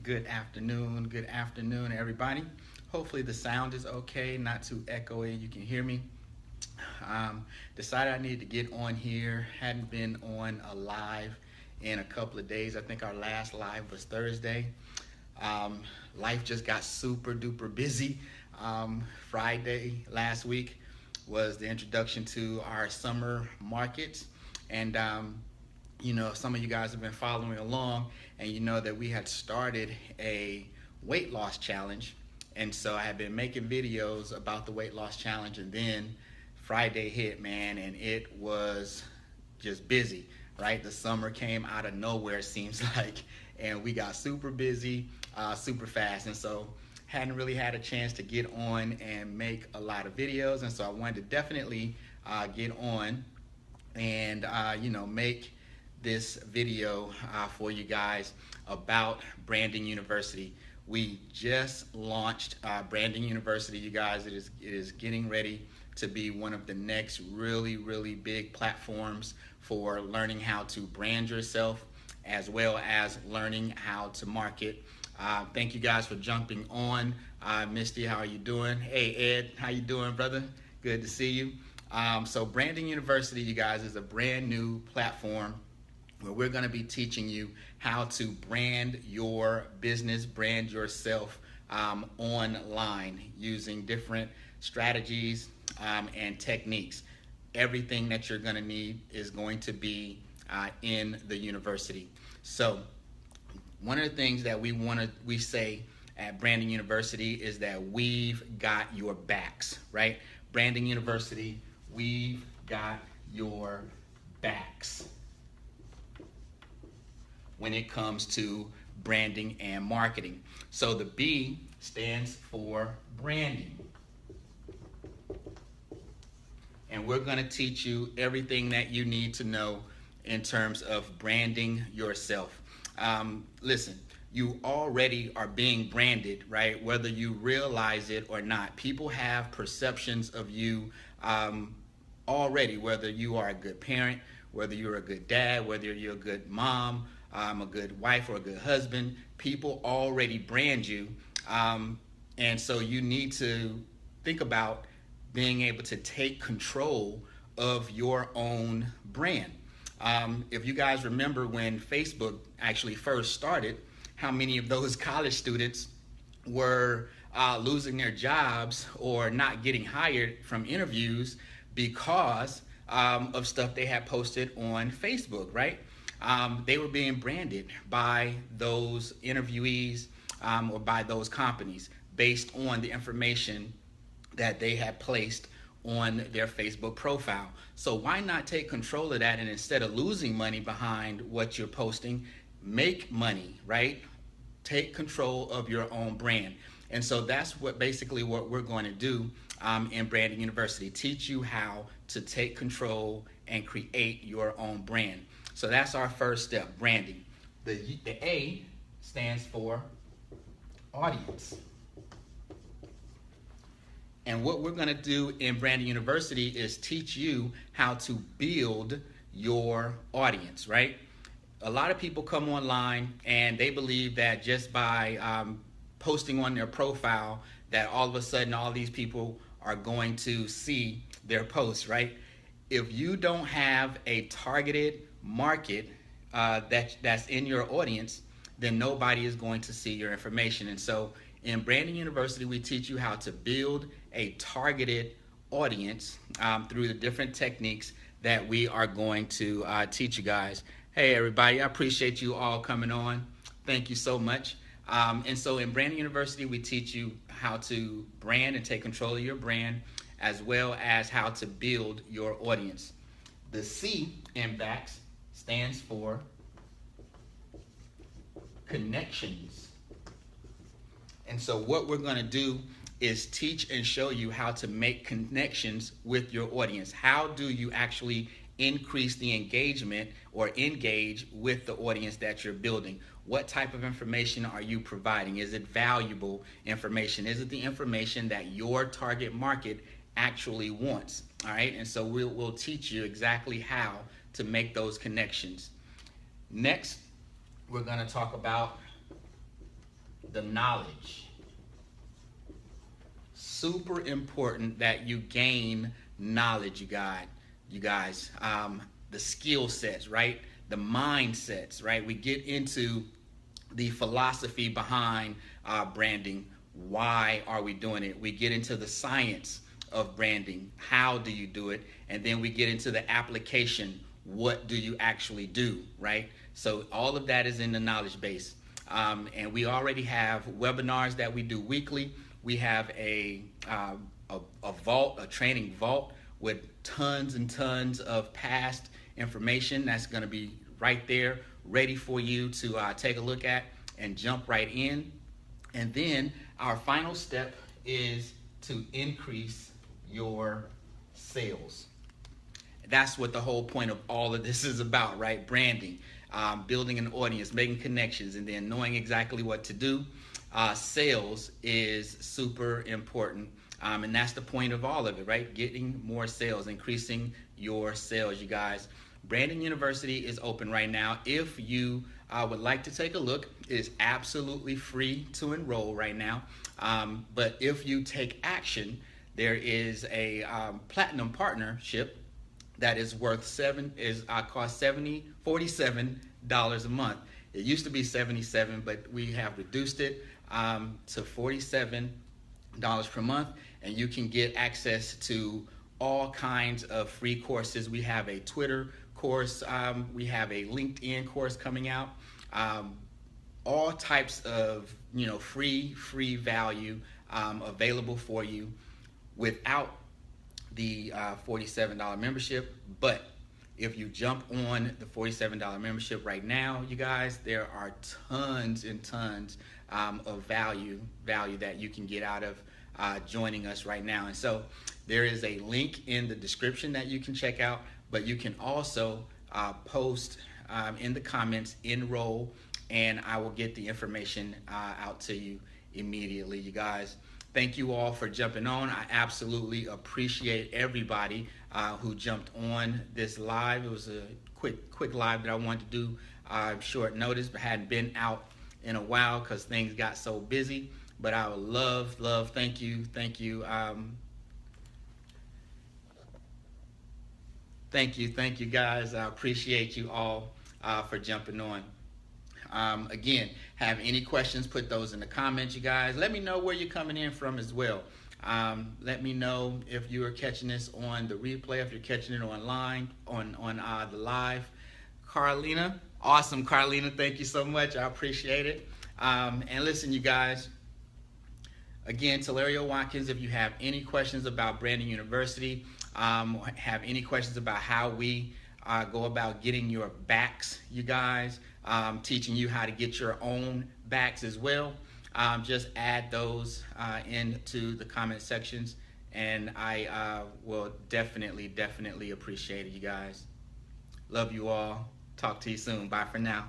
Good afternoon, everybody. Hopefully the sound is okay, not too echoey. You can hear me. Decided I needed to get on here. Hadn't been on a live in a couple of days. I think our last live was Thursday. Life just got super duper busy. Friday last week was the introduction to our summer markets, and some of you guys have been following along, and you know that we had started a weight loss challenge. And so I had been making videos about the weight loss challenge, and then Friday hit, man, and it was just busy, right? The summer came out of nowhere, it seems like, and we got super busy, super fast. And so hadn't really had a chance to get on and make a lot of videos. And so I wanted to definitely get on and, make this video for you guys about Branding University. We just launched Branding University, you guys. It is getting ready to be one of the next really big platforms for learning how to brand yourself, as well as learning how to market. Thank you guys for jumping on. Misty, how are you doing? Hey Ed, how you doing, brother? Good to see you. So Branding University, you guys, is a brand new platform where we're going to be teaching you how to brand your business, brand yourself online using different strategies and techniques. Everything that you're going to need is going to be in the university. So one of the things that we say at Branding University is that we've got your backs, right? Branding University, we've got your backs when it comes to branding and marketing. So the B stands for branding. And we're going to teach you everything that you need to know in terms of branding yourself. Listen, you already are being branded, right? Whether you realize it or not. People have perceptions of you already, whether you are a good parent, whether you're a good dad, whether you're a good mom, a good wife, or a good husband. People already brand you. And so you need to think about being able to take control of your own brand. If you guys remember when Facebook actually first started, how many of those college students were losing their jobs or not getting hired from interviews because of stuff they had posted on Facebook, right? They were being branded by those interviewees or by those companies based on the information that they had placed on their Facebook profile. So why not take control of that, and instead of losing money behind what you're posting, make money, right? Take control of your own brand. And so that's what we're going to do in Branding University, teach you how to take control and create your own brand. So that's our first step, branding. The A stands for audience. And what we're going to do in Branding University is teach you how to build your audience, right? A lot of people come online and they believe that just by posting on their profile that all of a sudden all these people are going to see their posts, right? If you don't have a targeted market that's in your audience, then nobody is going to see your information. And so in Branding University, we teach you how to build a targeted audience through the different techniques that we are going to teach you guys. Hey everybody, I appreciate you all coming on. Thank you so much. And so in Branding University, we teach you how to brand and take control of your brand, as well as how to build your audience. The C in BACS stands for connections. And so what we're going to do is teach and show you how to make connections with your audience. How do you actually increase the engagement or engage with the audience that you're building? What type of information are you providing? Is it valuable information? Is it the information that your target market actually wants? All right, and so we'll teach you exactly how to make those connections. Next, we're going to talk about the knowledge. Super important that you gain knowledge, you guys. The skill sets, right? The mindsets, right? We get into the philosophy behind branding. Why are we doing it? We get into the science of branding. How do you do it? And then we get into the application. What do you actually do, right? So all of that is in the knowledge base. And we already have webinars that we do weekly. We have a vault, a training vault with tons and tons of past information that's going to be right there, ready for you to take a look at and jump right in. And then our final step is to increase your sales. That's what the whole point of all of this is about, right? Branding, building an audience, making connections, and then knowing exactly what to do. Sales is super important, and that's the point of all of it, right? Getting more sales, increasing your sales, you guys. Branding University is open right now. If you would like to take a look, it is absolutely free to enroll right now. But if you take action, there is a platinum partnership that is worth cost $47 a month. It used to be $77, but we have reduced it to $47 per month, and you can get access to all kinds of free courses. We have a Twitter course, we have a LinkedIn course coming out, all types of free value available for you without the $47 membership. But if you jump on the $47 membership right now, you guys, there are tons and tons of value that you can get out of joining us right now. And so there is a link in the description that you can check out, but you can also post in the comments, enroll, and I will get the information out to you immediately, you guys. Thank you all for jumping on. I absolutely appreciate everybody who jumped on this live. It was a quick live that I wanted to do short notice, but hadn't been out in a while because things got so busy. But I would love, thank you. Thank you guys. I appreciate you all for jumping on. Again, have any questions, put those in the comments, you guys. Let me know where you're coming in from as well. Let me know if you are catching this on the replay, if you're catching it online, on the live. Carlina, awesome, Carlina, thank you so much. I appreciate it. And listen, you guys, again, Telerio Watkins, if you have any questions about Branding University, have any questions about how we go about getting your B.A.C.K.S, you guys, teaching you how to get your own B.A.C.K.S as well, just add those into the comment sections, and I will definitely appreciate it, you guys. Love you all. Talk to you soon. Bye for now.